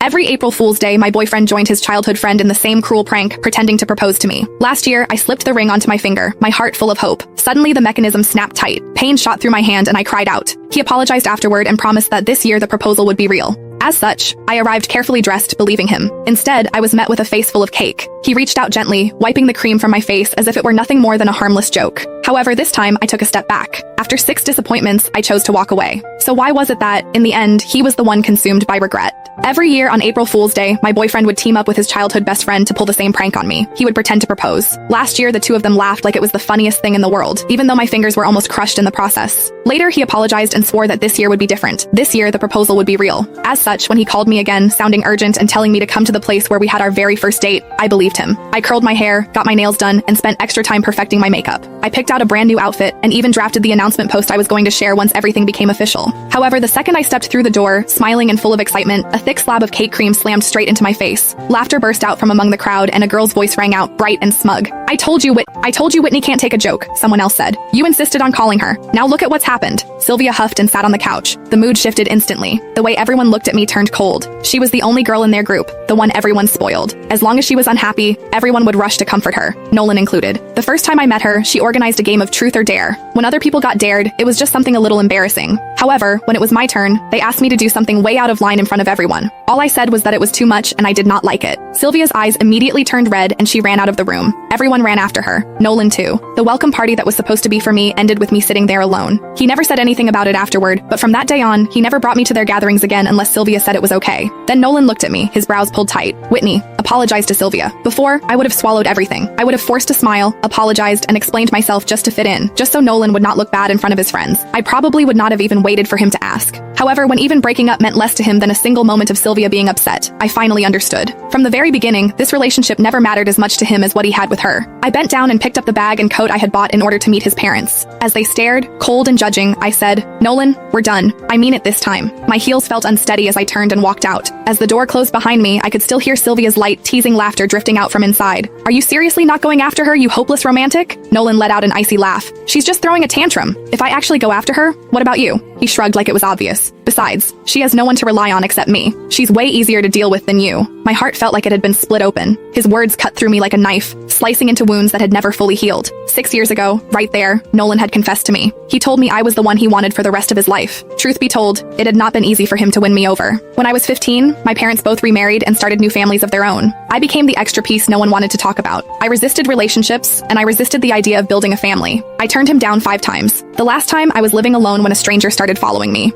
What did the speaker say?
Every April Fool's Day, my boyfriend joined his childhood friend in the same cruel prank, pretending to propose to me. Last year, I slipped the ring onto my finger, my heart full of hope. Suddenly, the mechanism snapped tight. Pain shot through my hand and I cried out. He apologized afterward and promised that this year the proposal would be real. As such, I arrived carefully dressed, believing him. Instead, I was met with a face full of cake. He reached out gently, wiping the cream from my face as if it were nothing more than a harmless joke. However, this time, I took a step back. After 6 disappointments, I chose to walk away. So why was it that, in the end, he was the one consumed by regret? Every year on April Fool's Day, my boyfriend would team up with his childhood best friend to pull the same prank on me. He would pretend to propose. Last year, the two of them laughed like it was the funniest thing in the world, even though my fingers were almost crushed in the process. Later, he apologized and swore that this year would be different. This year, the proposal would be real. As such, when he called me again, sounding urgent and telling me to come to the place where we had our very first date, I believed him. I curled my hair, got my nails done, and spent extra time perfecting my makeup. I picked out a brand new outfit and even drafted the announcement post I was going to share once everything became official. However, the second I stepped through the door, smiling and full of excitement, a thick slab of cake cream slammed straight into my face. Laughter burst out from among the crowd and a girl's voice rang out, bright and smug. I told you Whitney can't take a joke, someone else said. You insisted on calling her. Now look at what's happened. Sylvia huffed and sat on the couch. The mood shifted instantly. The way everyone looked at me turned cold. She was the only girl in their group, the one everyone spoiled. As long as she was unhappy, everyone would rush to comfort her, Nolan included. The first time I met her, she organized a game of truth or dare. When other people got dared, it was just something a little embarrassing. However, when it was my turn, they asked me to do something way out of line in front of everyone. All I said was that it was too much and I did not like it. Sylvia's eyes immediately turned red and she ran out of the room. Everyone ran after her, Nolan too. The welcome party that was supposed to be for me ended with me sitting there alone. He never said anything about it afterward, but from that day on, he never brought me to their gatherings again unless Sylvia said it was okay. Then Nolan looked at me, his brows pulled tight. Whitney, apologize to Sylvia. Before, I would have swallowed everything. I would have forced a smile, apologized, and explained myself just to fit in, just so Nolan would not look bad in front of his friends. I probably would not have even waited for him to ask. However, when even breaking up meant less to him than a single moment of Sylvia being upset, I finally understood. From the very beginning, this relationship never mattered as much to him as what he had with her. I bent down and picked up the bag and coat I had bought in order to meet his parents. As they stared, cold and judging, I said, Nolan, we're done. I mean it this time. My heels felt unsteady as I turned and walked out. As the door closed behind me, I could still hear Sylvia's light, teasing laughter drifting out from inside. Are you seriously not going after her, you hopeless romantic? Nolan let out an icy laugh. She's just throwing a tantrum. If I actually go after her, what about you? He shrugged like it was obvious. Besides, she has no one to rely on except me. She's way easier to deal with than you. My heart felt like it had been split open. His words cut through me like a knife, slicing into wounds that had never fully healed. 6 years ago, right there, Nolan had confessed to me. He told me I was the one he wanted for the rest of his life. Truth be told, it had not been easy for him to win me over. When I was 15, my parents both remarried and started new families of their own. I became the extra piece no one wanted to talk about. I resisted relationships, and I resisted the idea of building a family. I turned him down 5 times. The last time, I was living alone when a stranger started following me.